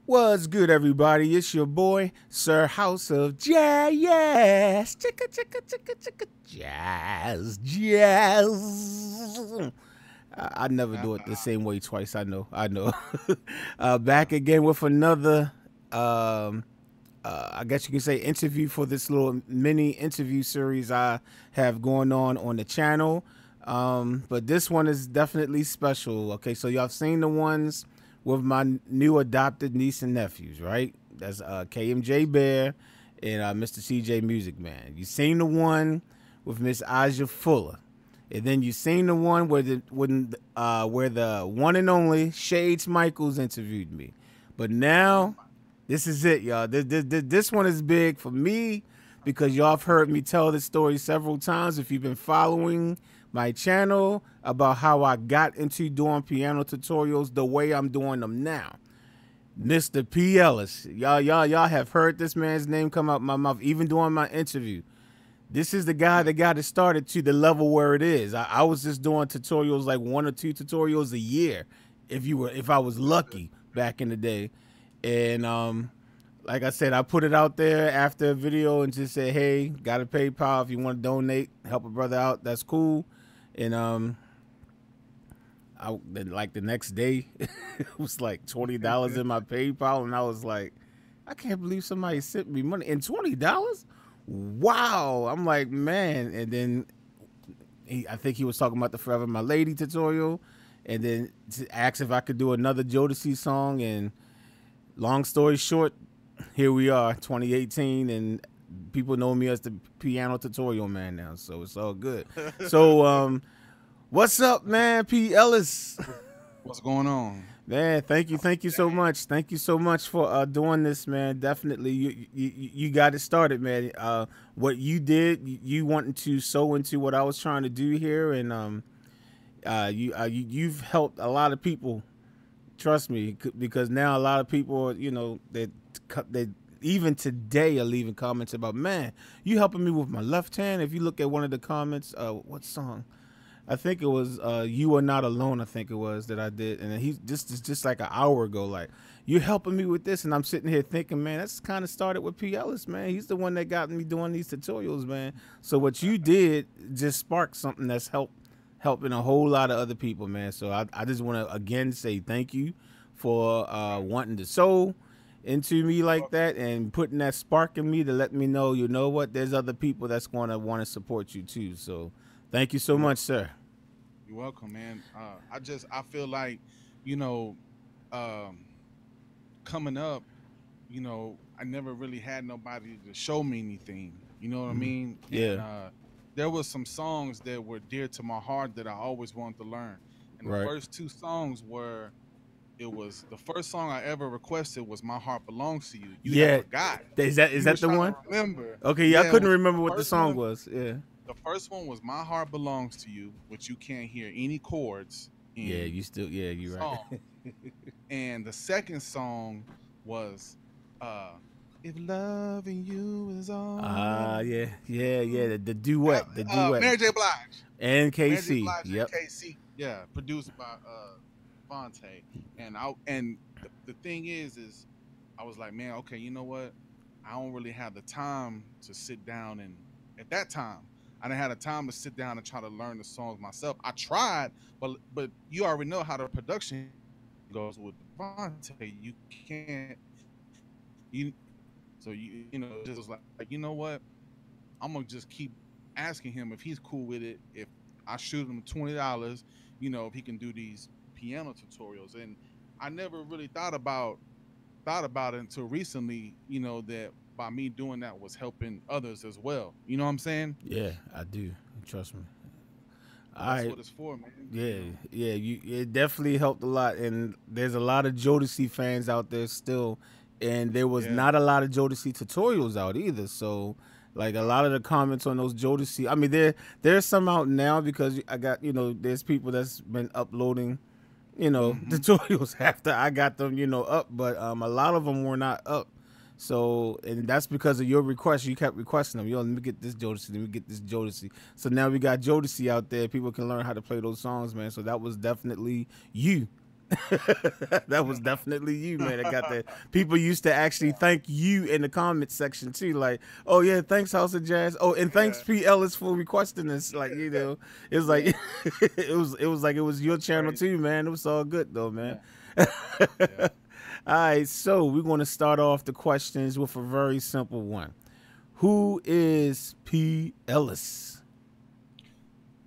What's good, everybody? It's your boy, Sir House of Jazz. Chicka, chicka, chicka, chicka, jazz, jazz. I never do it the same way twice. I know. Back again with another, I guess you can say, interview for this little mini interview series I have going on the channel. But this one is definitely special. Okay, so y'all seen the ones with my new adopted niece and nephews, right? That's KMJ Bear and Mr. CJ Music Man. You seen the one with Miss Aja Fuller, and then you seen the one where the one and only Shades Michaels interviewed me. But now this is it, y'all. This one is big for me because y'all have heard me tell this story several times if you've been following my channel about how I got into doing piano tutorials the way I'm doing them now. Mr. P. Ellis. Y'all have heard this man's name come out my mouth, even during my interview. This is the guy that got it started to the level where it is. I was just doing tutorials, like 1 or 2 tutorials a year, if I was lucky back in the day. And like I said, I put it out there after a video and just said, hey, got a PayPal if you want to donate, help a brother out, that's cool. And like the next day, it was like $20 in my PayPal, and I was like, I can't believe somebody sent me money and $20. Wow! I'm like, man. And then I think he was talking about the Forever My Lady tutorial, and then asked if I could do another Jodeci song. And long story short, here we are, 2018, and people know me as the piano tutorial man now, so it's all good. So, what's up, man? P. Ellis. What's going on, man? Thank you so much. Thank you so much for doing this, man. Definitely, you got it started, man. What you did, you wanting to sow into what I was trying to do here, and you've helped a lot of people. Trust me, because now a lot of people, you know, they even today are leaving comments about, man, you helping me with my left hand. If you look at one of the comments, what song? I think it was You Are Not Alone, I think it was, that I did. And he just like an hour ago, like, you're helping me with this. And I'm sitting here thinking, man, that's kind of started with P. Ellis, man. He's the one that got me doing these tutorials, man. So what you did just sparked something that's helping a whole lot of other people, man. So I just want to, again, say thank you for wanting to sow into me like that and putting that spark in me to let me know, you know what, there's other people that's going to want to support you too. So thank you so much, sir. You're welcome, man. I feel like, you know, coming up, you know, I never really had nobody to show me anything, you know what I mean? Yeah. And, there was some songs that were dear to my heart that I always wanted to learn. And the first 2 songs were, it was the first song I ever requested was "My Heart Belongs to You." You forgot. Is that the one? Remember? Okay, yeah, I couldn't remember what the song was. Yeah. The first one was "My Heart Belongs to You," which you can't hear any chords in. Yeah, you're right. And the second song was "If Loving You Is All." Yeah. The duet, the duet. Mary J. Blige and KC. Yep. And KC. Yeah, produced by Vontae. And the thing is I was like, man, okay, you know what? I don't really have the time to sit down, and at that time, I didn't have the time to sit down and try to learn the songs myself. I tried, but you already know how the production goes with Vontae. You can't, so you know, just was like, you know what? I'm gonna just keep asking him if he's cool with it. If I shoot him $20, you know, if he can do these piano tutorials. And I never really thought about it until recently, you know, that by me doing that was helping others as well. You know what I'm saying? Yeah, I do. Trust me. That's what it's for, man. Yeah. It definitely helped a lot. And there's a lot of Jodeci fans out there still, and there was not a lot of Jodeci tutorials out either. So, like, a lot of the comments on those Jodeci, I mean, there's some out now because I got, you know, there's people that's been uploading, you know, tutorials after I got them, you know, up, but a lot of them were not up. So, and that's because of your request. You kept requesting them. Yo, let me get this Jodeci. Let me get this Jodeci. So now we got Jodeci out there. People can learn how to play those songs, man. So that was definitely you That was definitely you, man. I got that. People used to actually thank you in the comment section too, like, "Oh yeah, thanks House of Jazz. Oh, and thanks Yeah, P. Ellis for requesting this." Like, it was like yeah, it was like it was your channel crazy. too, man. It was all good though, man. Yeah, yeah. All right, so we're going to start off the questions with a very simple one. Who is P. Ellis?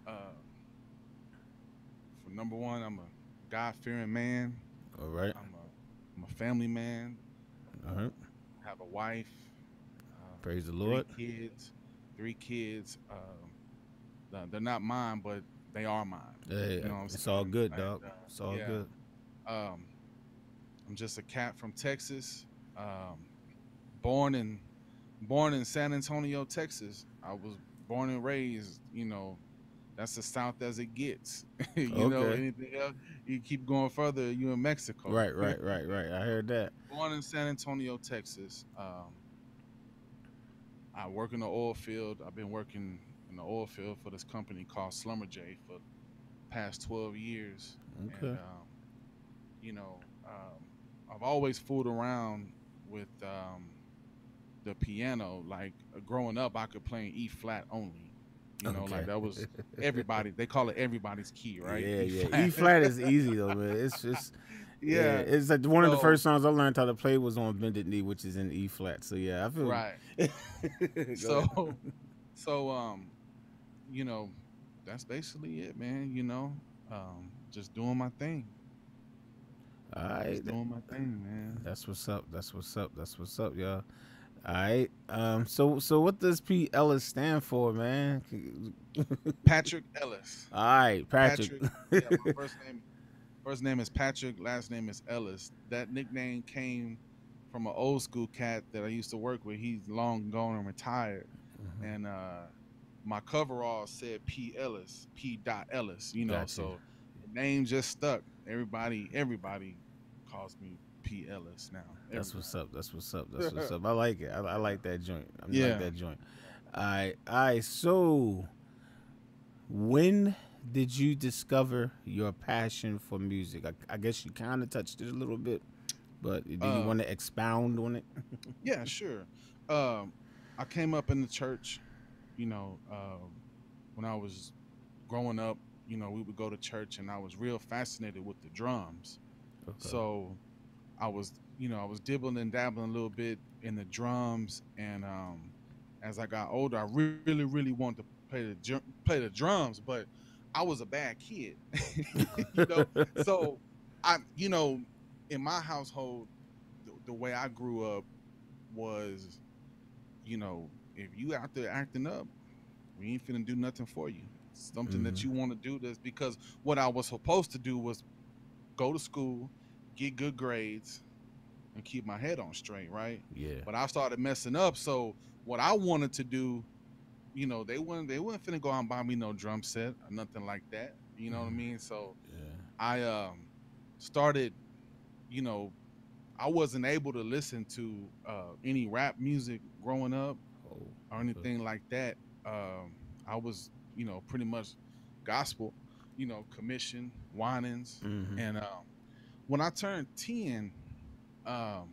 Uh, for number one, I'm a God-fearing man. All right, I'm a family man. all right. Have a wife, Praise the three Lord. kids, three kids. They're not mine, but they are mine. Hey, You know what I'm it's all saying? good, And dog. It's all yeah, good. um, I'm just a cat from Texas. Born in born in San Antonio, Texas. I was born and raised. That's as south as it gets. Okay. Anything else, you keep going further, you in Mexico. Right, right, right, right. I heard that. Born in San Antonio, Texas. I work in the oil field. I've been working in the oil field for this company called Slumberjay for the past 12 years. And, Okay. you know, I've always fooled around with the piano. Like growing up, I could play E flat only. Like Okay. that was everybody. They call it everybody's key, right? Yeah, E yeah. flat. E flat is easy though, man. It's just yeah. Yeah. It's like one of the So first songs I learned how to play was on Bended Knee, which is in E flat. So yeah, I feel. right. Go ahead. So so you know, that's basically it, man. Just doing my thing. All right. Just doing my thing, man. That's what's up. That's what's up. That's what's up, y'all. All right. So what does P. Ellis stand for, man? Patrick Ellis. All right, Patrick. Patrick. Yeah, my first name is Patrick. Last name is Ellis. That nickname came from an old school cat that I used to work with. He's long gone and retired, and my coverall said P. Ellis, P. Dot Ellis. Got you. So the name just stuck. Everybody calls me P. Ellis now. That's what's Everybody. up. That's what's up. That's what's up. I like it. I like that joint. I like Yeah. that joint. All right. All right. So, when did you discover your passion for music? I guess you kind of touched it a little bit, but do you Uh, want to expound on it? yeah, sure. I came up in the church, when I was growing up. We would go to church, and I was real fascinated with the drums. Okay. So I was dibbling and dabbling a little bit in the drums, and as I got older, I really, really wanted to play the drums, but I was a bad kid, you know. So in my household, the way I grew up was, if you out there acting up, we ain't finna do nothing for you. Something that Hmm. you want to do, that's because what I was supposed to do was go to school, get good grades, and keep my head on straight, right? Yeah. But I started messing up. So what I wanted to do, they weren't finna go out and buy me no drum set or nothing like that. You know what I mean? So Yeah. I started, you know, I wasn't able to listen to any rap music growing up Oh. or Okay. anything like that. I was, pretty much gospel, commission, whinings. Hmm. And when I turned 10, um,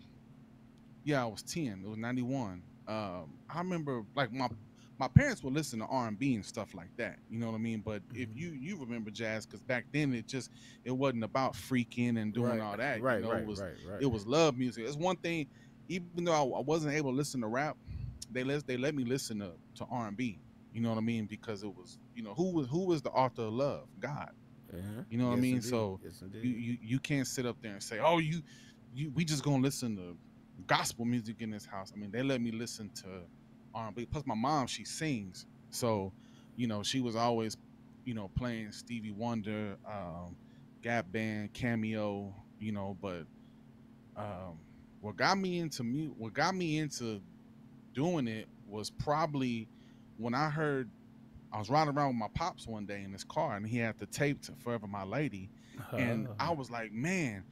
yeah, I was 10. It was 91. I remember like my parents would listen to R&B and stuff like that. You know what I mean? But if you remember jazz, because back then it wasn't about freaking and doing Right. all that. Right. It Right. was Right. Right. it was love music. It's one thing, even though I wasn't able to listen to rap, they let me listen to R&B. You know what I mean? Because it was, who was the author of love? God. Uh-huh. You know what I Yes, mean? indeed. So Yes, you indeed. you you can't sit up there and say, "Oh, we just gonna listen to gospel music in this house." I mean, they let me listen to R&B. Plus, my mom, she sings, so she was always playing Stevie Wonder, Gap Band, Cameo. But what got me into doing it was probably when I was riding around with my pops one day in his car, and he had the tape to "Forever My Lady," and I was like, man.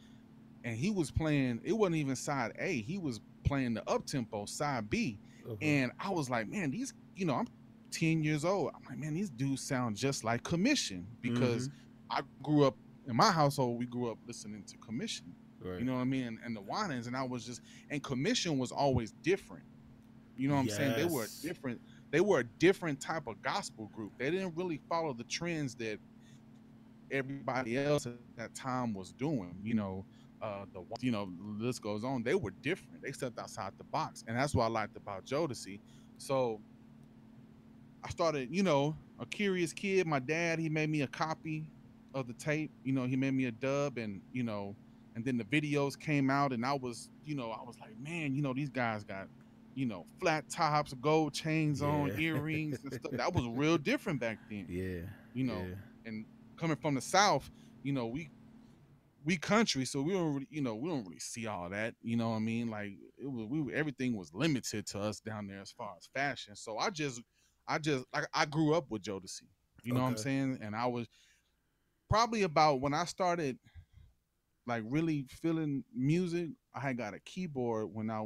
And he was playing. It wasn't even side A. He was playing the up tempo side B, Uh-huh. and I was like, man, these. I'm 10 years old. I'm like, man, these dudes sound just like Commission, Mm-hmm. because I grew up. in my household, we grew up listening to Commission. You Right. know what I mean? And the Winans, and I was just, and Commission was always different. You know what I'm saying? Yes. They were a different type of gospel group. They didn't really follow the trends that everybody else at that time was doing. The list goes on. They were different. They stepped outside the box, and that's what I liked about Jodeci. So I started, a curious kid. My dad, he made me a copy of the tape. He made me a dub, and then the videos came out, and I was like, man, these guys got, flat tops, gold chains on, Yeah. earrings and stuff. That was real different back then, Yeah. you know. Yeah. And coming from the South, we country, so we don't really see all that. You know what I mean? Like everything was limited to us down there as far as fashion. So I just like I grew up with Jodeci. You know what I'm Okay. saying? And I was probably about when I started like really feeling music. I had got a keyboard when I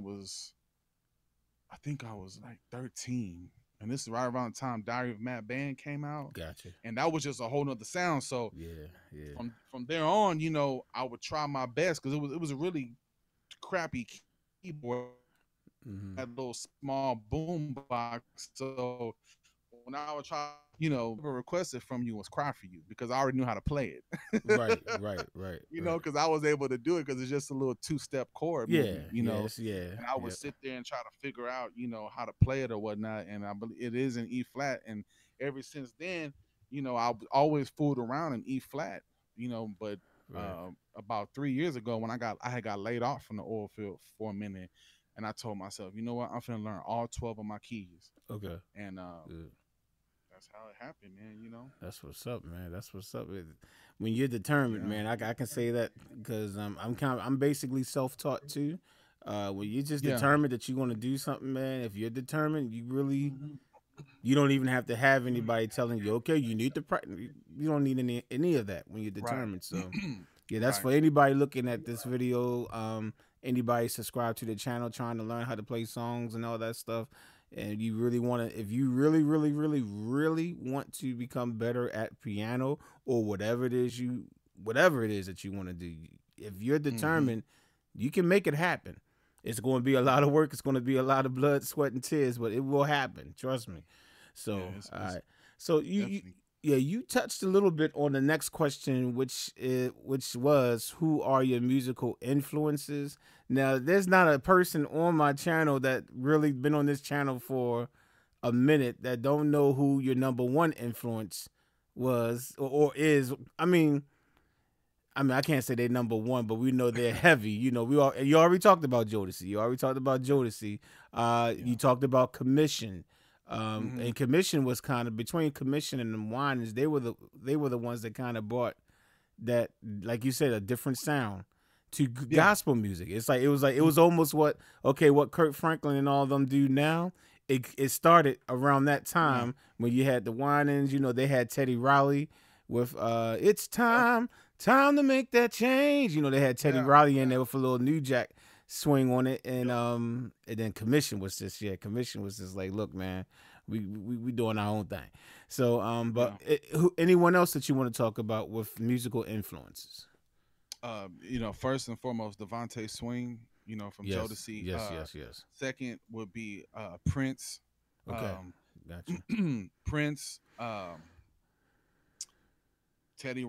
think I was like 13. And this is right around the time Diary of a Mad Band came out. Gotcha. And that was just a whole nother sound. So Yeah. Yeah. from there on, I would try my best because it was a really crappy keyboard, Mm-hmm. that little small boom box. So when I would try, whatever requested from you was "Cry for You" because I already knew how to play Right. it. Right. Right. Right. Because I was able to do it because it's just a little two-step chord Yeah. movement. Yes. Yeah. And I would Yep. sit there and try to figure out, how to play it or whatnot. And I believe it is in E flat. And ever since then, I've always fooled around in E flat. But Right. about 3 years ago, when I had got laid off from the oil field for a minute, and I told myself, you know what, I'm gonna learn all 12 of my keys, Okay. and Good. that's how it happened, man. That's what's up, man. That's what's up. When you're determined, Yeah, man, I can say that because I'm basically self taught too. When you're just yeah, determined that you're going to do something, man. If you're determined, you don't even have to have anybody telling you, okay, you need to practice. You don't need any of that when you're right, determined. So yeah, that's right, for anybody looking at this video. Anybody subscribe to the channel trying to learn how to play songs and all that stuff. And you really want to, if you really, really, really, really want to become better at piano or whatever it is that you want to do, if you're mm-hmm. determined, you can make it happen. It's going to be a lot of work. It's going to be a lot of blood, sweat, and tears, but it will happen. Trust me. Yeah, So, all it's right. So definitely. yeah, you touched a little bit on the next question, which was, who are your musical influences? Now, there's not a person on my channel that really been on this channel for a minute that don't know who your number one influence was or is. I can't say they're number one, but we know they're heavy. You already talked about Jodeci. You already talked about Jodeci. Yeah. You talked about Commission. Mm-hmm. And Commission was kind of between Commission and the Winans. They were the ones that kind of brought that, like you said, a different sound to Yeah. gospel music. It was almost what Kurt Franklin and all of them do now. It started around that Yeah. time when you had the Winans. They had Teddy Riley with "It's Yep. time to make that change." They had Teddy Yeah. Riley in Yeah. there with a little New Jack swing on it, and Yep. then Commission was just like, look, man, we doing our own thing. So but Yeah. anyone else that you want to talk about with musical influences? First and foremost, Devontae Swing, from Yes, Jodeci. yes, yes, yes. Second would be Prince. Okay, gotcha, Prince, Teddy,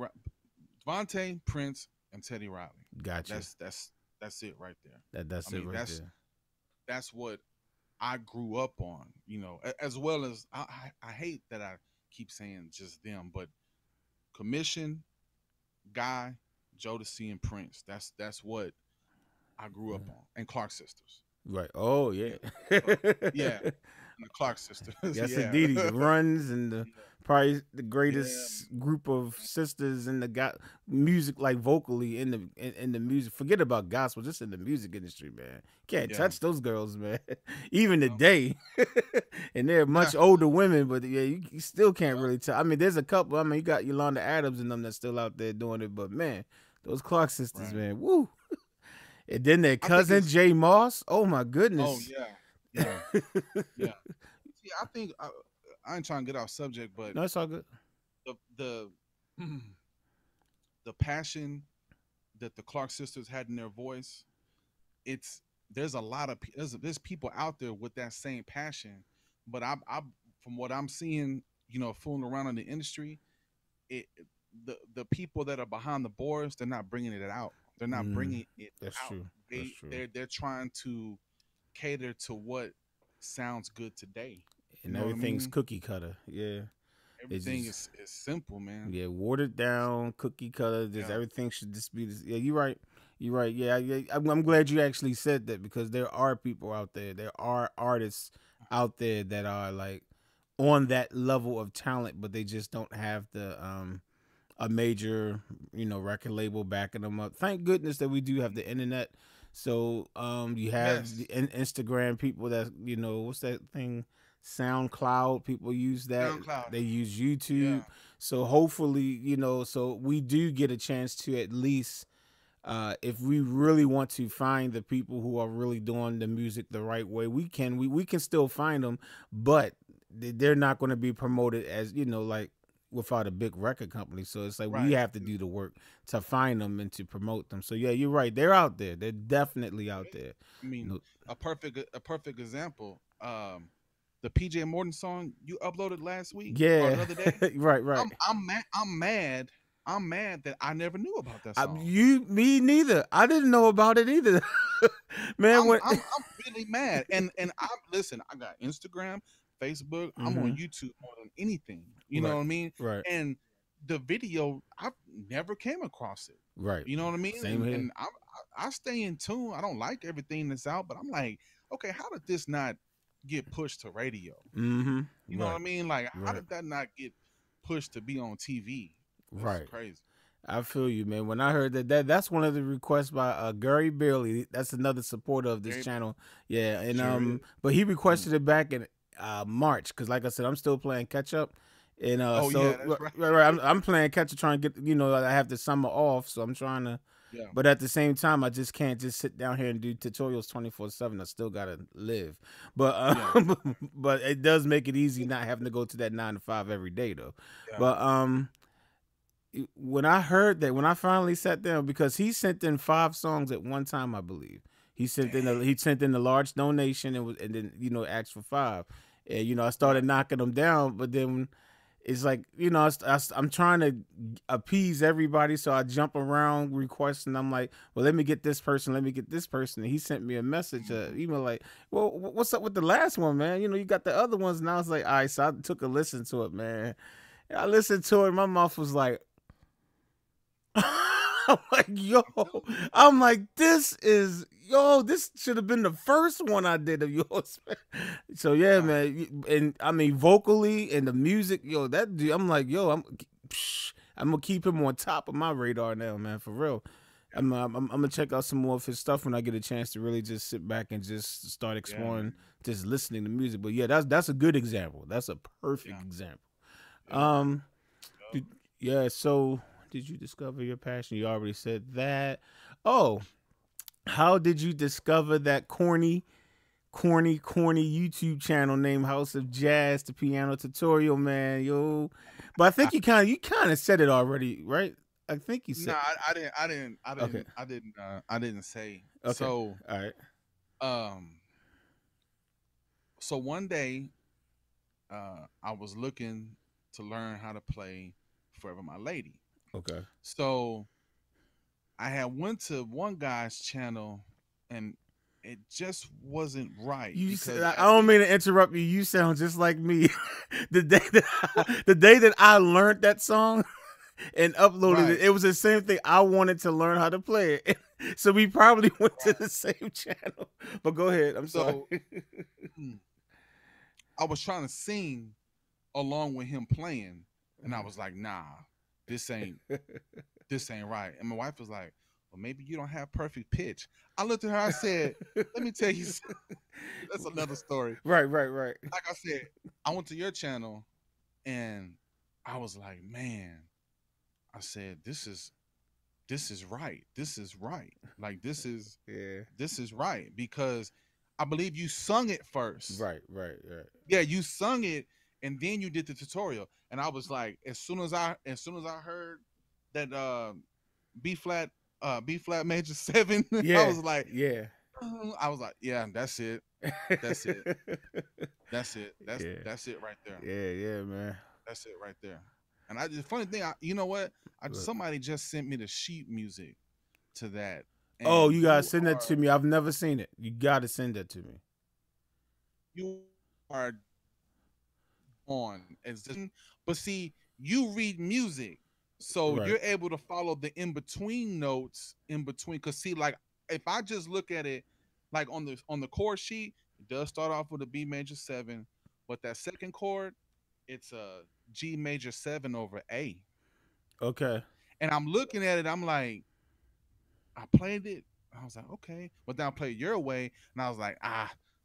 Devontae, Prince, and Teddy Riley. gotcha. That's it right there. That's I it mean, right there. that's what I grew up on. As well as I hate that I keep saying just them, but Commission, Guy, Jodeci, and Prince. That's what I grew up on, and Clark sisters. Right. Oh You yeah. know, so yeah, and the Clark sisters. Yes, Yeah, indeed. The runs and probably the yeah, greatest group of sisters in the music, like vocally in the music. Forget about gospel, just in the music industry, man. Can't yeah. touch those girls, man. Even No. today, and they're Yeah, much older women, but yeah, you still can't yeah. really tell. There's a couple. You got Yolanda Adams and them that's still out there doing it, but man, those Clark sisters, Right. man, woo. And then their I think cousin it's. Jay Moss. Oh my Oh goodness. yeah, yeah, yeah. See, I think I ain't trying to get off subject, but No, it's all good. the the the passion that the Clark sisters had in their voice, it's there's a lot of there's people out there with that same passion, but I from what I'm seeing, fooling around in the industry, it the people that are behind the boards, they're not bringing it out. They're not Mm, bringing it that's out. true. That's true. They're trying to cater to what sounds good today. You And know what I everything's mean? cookie cutter. Yeah. It Everything just is simple, man. yeah, watered down, cookie cutter. Just Yeah. everything should just be this. Yeah, you're right. You're right. Yeah, yeah. I'm glad you actually said that because there are people out there. There are artists out there that are like on that level of talent, but they just don't have the a major, record label backing them up. Thank goodness that we do have the internet. So you have the Yes. Instagram people that what's that thing, SoundCloud people use that. SoundCloud. They use YouTube. Yeah. So hopefully so we do get a chance to at least if we really want to find the people who are really doing the music the right way, we can still find them, but they're not going to be promoted as like without a big record company. So it's like we Right. have to do the work to find them and to promote them. So yeah, you're right. They're out there. They're definitely out there. I mean, No- a perfect example. The PJ Morton song you uploaded last week or the Yeah, other day. right, right. I'm mad. I'm mad that I never knew about that song. Me neither. I didn't know about it either, man. I'm When I'm I'm really mad. And I listen. I got Instagram, Facebook. I'm on hmm YouTube more than anything. You know right, what I mean? right, And the video, I never came across it. right. You know what I mean? Same And here. I stay in tune. I don't like everything that's out, but I'm like, okay, how did this not get pushed to radio? Mm-hmm. You know what I Right, mean? Like, how right, did that not get pushed to be on TV? That's right. crazy. I feel you, man. When I heard that's one of the requests by Gary Bailey. That's another supporter of this Very channel. Yeah, and sure is. but he Mm. requested it back in March because, like I said, I'm still playing catch up, and Oh yeah, so that's right. right, I'm playing catch up, trying to get I have the summer off, so I'm trying to. Yeah, But at the same time, I just can't just sit down here and do tutorials 24/7. I still gotta live, but yeah, but it does make it easy not having to go to that 9 to 5 every day though. yeah. But when I heard that, when I finally sat down, because he sent in 5 songs at one time, I believe Dang. he sent in a large donation and then asked for 5, and I started Right. knocking them down, but then it's like I'm trying to appease everybody, so I jump around requesting. I'm like, well, let me get this person, let me get this person. And he sent me a message, Mhm. email like, well, what's up with the last one, man? You got the other ones, and I was like, all right, so I took a listen to it, man. I listened to it, my mouth was like. I'm like, yo, I'm telling you. I'm like, this should have been the first one I did of yours. So yeah, Yeah, man, and I mean vocally and the music, yo, that dude, I'm like, yo, I'm gonna keep him on top of my radar now, man, for real. I'm gonna check out some more of his stuff when I get a chance to really just sit back and just start yeah, exploring, man. just listening to music. But yeah, that's a good example. That's a Yeah, perfect example. yeah. Um, Yup. did, yeah. So, did you discover your passion? You already said that. Oh, how did you discover that corny YouTube channel named House of Jazz, the piano tutorial, man? Yo, but I think you kind of said it already, right? I think you No, said. I didn't. I didn't. I Okay. didn't. I didn't. I didn't say. Okay. So, All right. um, so one day, I was looking to learn how to play "Forever My Lady." Okay. So I had went to one guy's channel, and it just wasn't right because I as don't he mean to interrupt you. You sound just like me. The day that I learned that song and uploaded it, right, it was the same thing. I wanted to learn how to play it, so we probably went to right. the same channel. But go ahead. I'm sorry. So mm, I was trying to sing along with him playing, and I was like, "Nah, this ain't this ain't right." And my wife was like, "Well, maybe you don't have perfect pitch." I looked at her. I said, "Let me tell you, that's another story." Right, right, right. Like I said, I went to your channel, and I was like, "Man," I said, this is right. This is right. Like Yeah. this is right because I believe you sung it first. Right, right, right. Yeah, you sung it and then you did the tutorial. And I was like, as soon as I heard that B flat, B flat major seven. I Yeah, was like, yeah. I was like, yeah, that's it, that's it, that's it, Yeah, that's it right there, yeah, yeah, man. that's it right there. And I, the funny thing, you know what? Look. Somebody just sent me the sheet music to that, Oh, and you gotta send that to me. I've never seen it. You gotta send that to me. you are on as this, but see, you read music, so Right. you're able to follow the in between notes in between. Cause see, like if I just look at it, like on the chord sheet, it does start off with a B major seven, but that second chord, it's a G major seven over A, Okay. and I'm looking at it, I'm like, I played it. I was like, okay, but then I played your way, and I was like,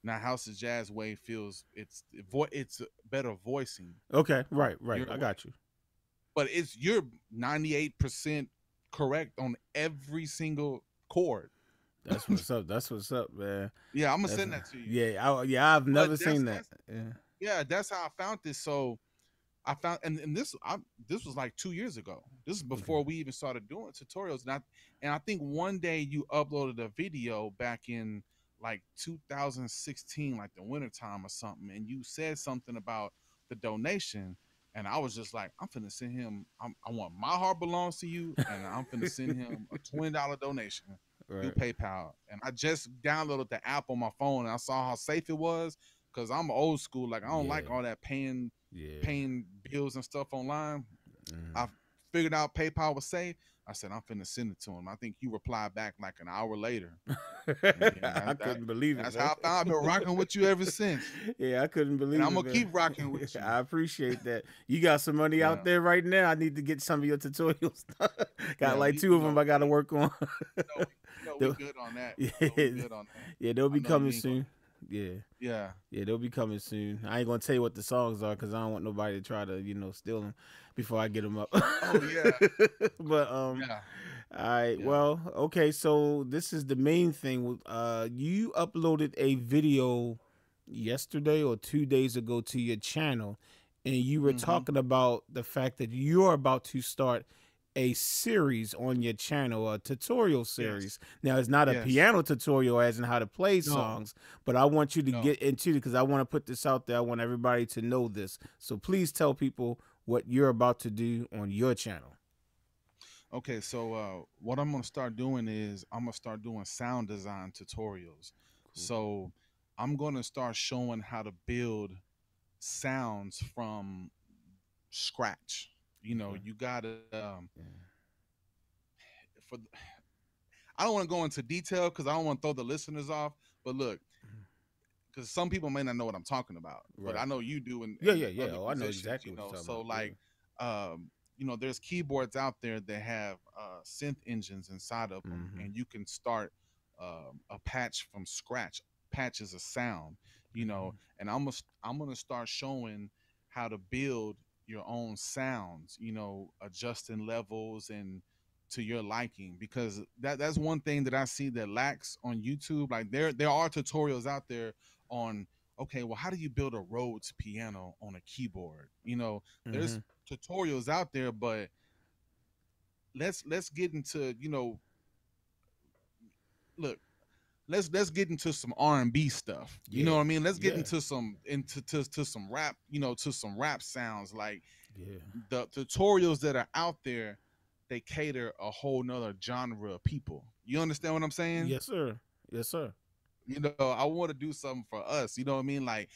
now House of Jazz way feels it's better voicing Okay. Right. Right. your I way, got you. but it's you're 98% correct on every single chord. That's what's up. That's what's up, man. Yeah, I'm gonna That's send that to you. yeah. Yeah. I've But never seen that. Yeah. yeah, that's how I found this. So I found and this was like 2 years ago. This is Okay. before we even started doing tutorials. And I think one day you uploaded a video back in like 2016, like the wintertime or something, and you said something about the donation. And I was just like, I'm finna send him. I want my heart belongs to you, and I'm finna send him a $20 donation through Right. PayPal. And I just downloaded the app on my phone, and I saw how safe it was because I'm old school. Like I don't Yeah. like all that Yeah. paying bills and stuff online. Mm. I figured out PayPal was safe. I said I'm finna send it to him. I think he replied back like an hour later, and then I couldn't believe it, that's man. how I found. I've been rocking with you ever since, Yeah, I couldn't and believe I'm it, gonna man. keep rocking with you. I appreciate that. You got some money Yeah, out there right now. I need to get some of your tutorials. Got yeah. like We, two of them I got to work on. we They'll- good on that. yeah, We good on that. yeah, they'll I be know you coming ain't gonna. soon. Yeah, Yeah. yeah, they'll be coming soon. I ain't gonna tell you what the songs are because I don't want nobody to try to steal them before I get them up. Oh yeah. But Yeah. all right. Yeah. Well, okay. So this is the main thing. You uploaded a video yesterday or 2 days ago to your channel, and you were Mm-hmm. talking about the fact that you're about to start a series on your channel, a tutorial Yes. series. Now, it's not a Yes. piano tutorial as in how to play No. songs, but I want you to No. get into it because I want to put this out there. I want everybody to know this. So please tell people what you're about to do on your channel. Okay, so what I'm gonna start doing is I'm gonna start doing sound design tutorials. Cool. So I'm gonna start showing how to build sounds from scratch. Okay. You gotta Yeah. for I don't want to go into detail because I don't want to throw the listeners off. But look, Mhm. because some people may not know what I'm talking about, but Right. I know you do, and, Yeah, yeah, and yeah. other Oh, I know musicians, exactly what you're talking So about. Yeah. like, there's keyboards out there that have synth engines inside of them, Mm-hmm. and you can start a patch from scratch. Patches a sound, Mm-hmm. and I'm gonna start showing how to build your own sounds. Adjusting levels and to your liking, because that's one thing that I see that lacks on YouTube. Like there are tutorials out there on, okay, well, how do you build a Rhodes piano on a keyboard? Mm-hmm. There's tutorials out there, but let's get into, look, let's get into some R&B stuff. You know Yeah. what I mean? Let's get Yeah. into some rap, to some rap sounds. Like Yeah. the tutorials that are out there, they cater a whole nother genre of people. You understand what I'm saying? Yes, sir. Yes, sir. I want to do something for us. You know what I mean? Like,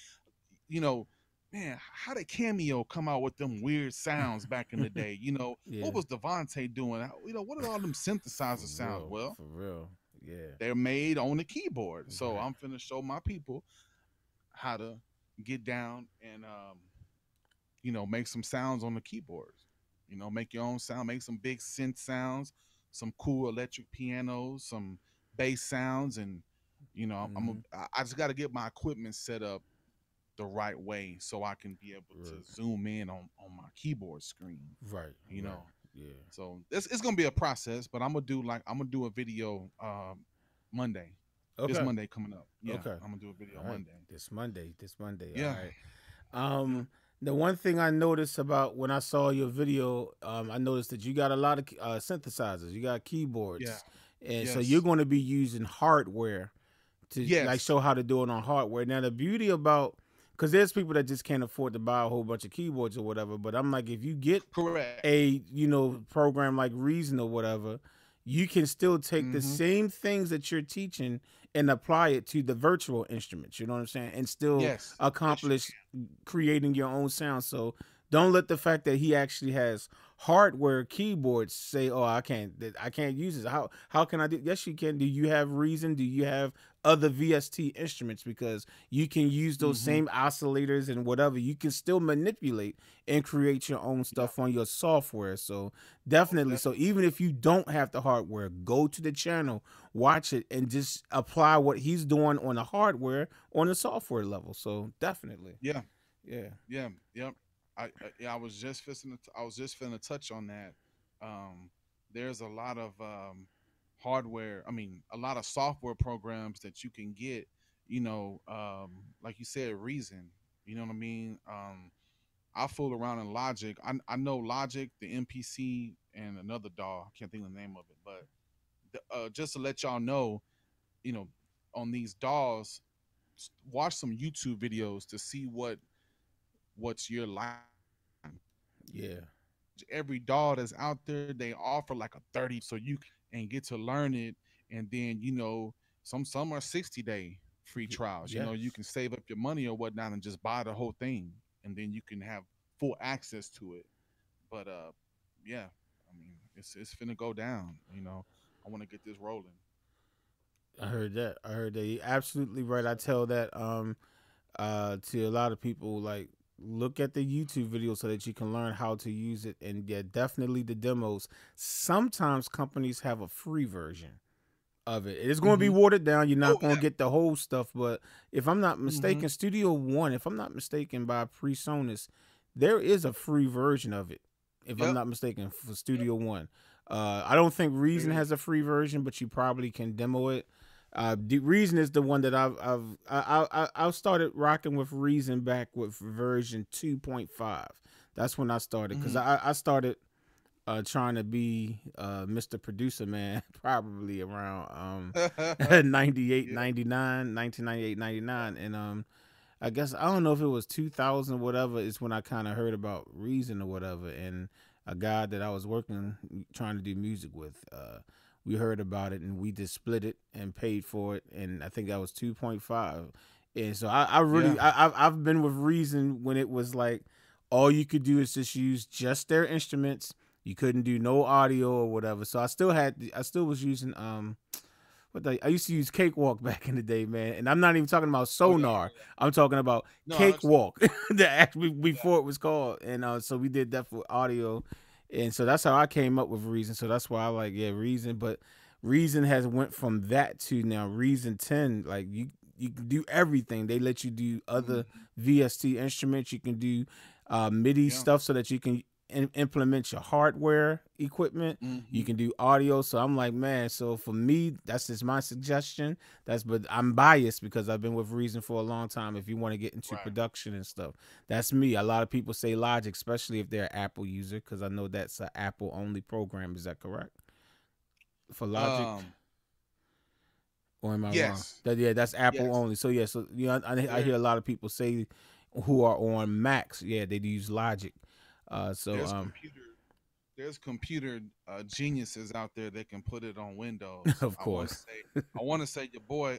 you know, man, how did Cameo come out with them weird sounds back in the day? Yeah. What was Devontae doing? What did all them synthesizer For sounds? real. Well, For real. Yeah. they're made on the keyboard. So Right. I'm finna show my people how to get down and make some sounds on the keyboards. Make your own sound, make some big synth sounds, some cool electric pianos, some bass sounds, and Mm-hmm. I just got to get my equipment set up the right way so I can be able to Right. zoom in on my keyboard screen. Right. You Right. know, Yeah. so it's gonna be a process, but I'm gonna do a video Monday. This Okay. Monday coming up. Yeah, Okay. I'm gonna do a video All right. Monday. This Monday. This Monday. All Yeah. right. Yeah. The one thing I noticed about when I saw your video, I noticed that you got a lot of synthesizers, you got Yeah. keyboards, and so you're Yes. going to be using hardware to like Yes. show how to do it on hardware. Now the beauty about, because there's people that just can't afford to buy a whole bunch of keyboards or whatever, but I'm like, if you get Correct. a program like Reason or whatever, you can still take the Mm-hmm. same things that you're teaching and apply it to the virtual instruments. You know what I'm saying? And still Yes. Yes, you accomplish can. creating your own sound. So don't let the fact that he actually has hardware keyboards say, "Oh, I can't use this." How can I do? Yes, you can. Do you have Reason? Do you have other VST instruments? Because you can use those Mm-hmm. same oscillators and whatever. You can still manipulate and create your own Yeah. stuff on your software. So Most definitely. So definitely. even if you don't have the hardware, go to the channel, watch it, and just apply what he's doing on the hardware on the software level. So definitely, Yeah. yeah, Yeah. Yep. Yeah, I was just finna touch on that. Um, there's a lot of hardware. I mean, a lot of software programs that you can get. Like you said, Reason. You know what I mean? I fool around in Logic. I know Logic, the MPC, and another DAW. I can't think of the name of it, but just to let y'all know, you know, on these DAWs, watch some YouTube videos to see what's your liking. yeah, Every DAW that's out there, they offer like a 30 so you and get to learn it, and then some are 60-day free trials. You yes. can save up your money or whatnot and just buy the whole thing, and then you can have full access to it. But yeah, I mean, it's finna go down. I want to get this rolling. I heard that. I heard that. You're absolutely right. I tell that to a lot of people, like, look at the YouTube video so that you can learn how to use it. And yeah, definitely the demos. Sometimes companies have a free version of it. It's going to be Mm-hmm. watered down. You're not Oh going to get the whole stuff. But if I'm not yeah. Mm-hmm. mistaken, Studio One, if I'm not mistaken, by PreSonus, there is a free version of it. If I'm Yep. not mistaken, for Yep. Studio One, I don't think There Reason is. has a free version, but you probably can demo it. The Reason is the one that I started rocking with Reason back with version 2.5. That's when I started because Mm-hmm. I started trying to be Mr. Producer Man probably around 98, Yeah. 99, 1998, 99. And I guess I don't know if it was 2000 whatever is when I kind of heard about Reason or whatever, and a guy that I was working trying to do music with, we heard about it and we just split it and paid for it, and I think that was 2.5. And so I Yeah. really I've been with Reason when it was like all you could do is just use just their instruments. You couldn't do no audio or whatever. So I still was using I used to use Cakewalk back in the day, man. And I'm not even talking about Oh yeah. Sonar. I'm talking about No, I understand. Cakewalk, that actually Yeah. before it was called. And so we did that for audio, and so that's how I came up with Reason. So that's why I like Reason. But Reason has went from that to now Reason 10. Like you can do everything. They let you do other Mm-hmm. VST instruments. You can do MIDI Yeah. stuff so that you can implement your hardware equipment. You Mm-hmm. can do audio. So I'm like, man, so for me, that's just my suggestion. But I'm biased because I've been with Reason for a long time. If you want to get into Right. production and stuff, that's me. A lot of people say Logic, especially if they're an Apple user, because I know that's an Apple only program. Is that correct for Logic? Um. Or am I wrong? Yes. That's Apple Yes. only. So yeah, so I There. hear a lot of people say who are on Macs, yeah, they use Logic. So There's computer. There's computer geniuses out there that can put it on Windows. of course. I want to say your boy,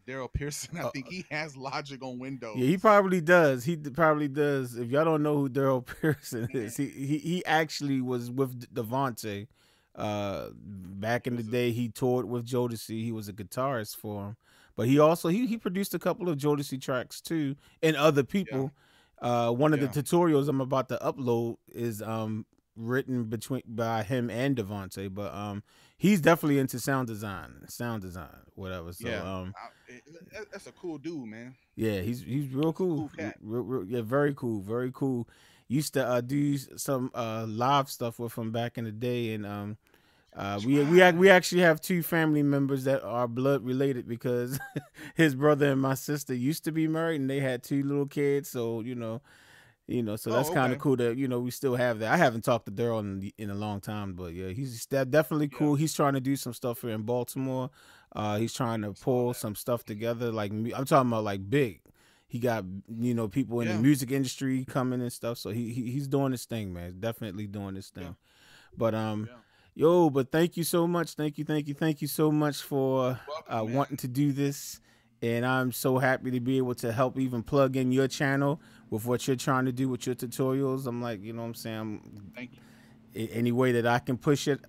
Daryl Pearson. I Uh, think he has Logic on Yeah, he Windows. probably does. Probably does. If y'all don't know who Daryl Pearson Man, is, he actually was with Devontae. Back he in the was a day, he toured with Jodeci. He was a guitarist for him, but he also he produced a couple of Jodeci tracks too, and other yeah, people. One of the yeah. tutorials I'm about to upload is written by him and Devontae, but he's definitely into sound design, whatever. So Yeah, that's a cool dude, man. yeah, he's real That's a cool. cool cat. Yeah, very cool, very cool. Used to do some live stuff with him back in the day, and That's we right. actually have two family members that are blood related because his brother and my sister used to be married, and they had two little kids. So You know, so that's Oh, kind of okay. cool that, you know, we still have that. I haven't talked to Daryl in a long time, but yeah, he's definitely Yeah, cool. He's trying to do some stuff here in Baltimore. He's trying to saw pull that. some stuff together. Like I'm talking about like big. He got, you know, people in the Yeah, music industry coming and stuff. So he's doing his thing, man. Definitely doing his yeah, thing. But yeah. yo, but thank you so much. Thank you so much for You're welcome, man. wanting to do this. And I'm so happy to be able to help even plug in your channel with what you're trying to do with your tutorials. I'm like, you know what I'm saying? Thank you. Any way that I can push it,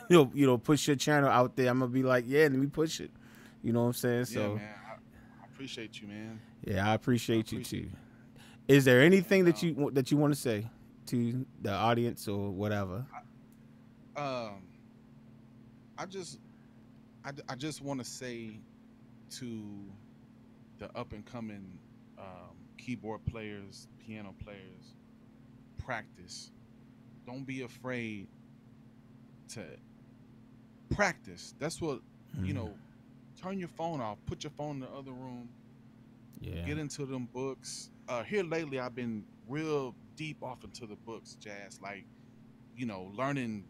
you know, push your channel out there, I'm gonna be like, yeah, let me push it. You know what I'm saying? Yeah, So man. I appreciate you, man. yeah, I I appreciate you appreciate too. Is there anything and that you want to say to the audience or whatever? um I just I just want to say to the up and coming keyboard players, piano players, practice. Don't be afraid to practice. That's what, you Mm, know, turn your phone off, put your phone in the other room, yeah. get into them books. Here lately I've been real deep off into the books, Jazz, like, you know, learning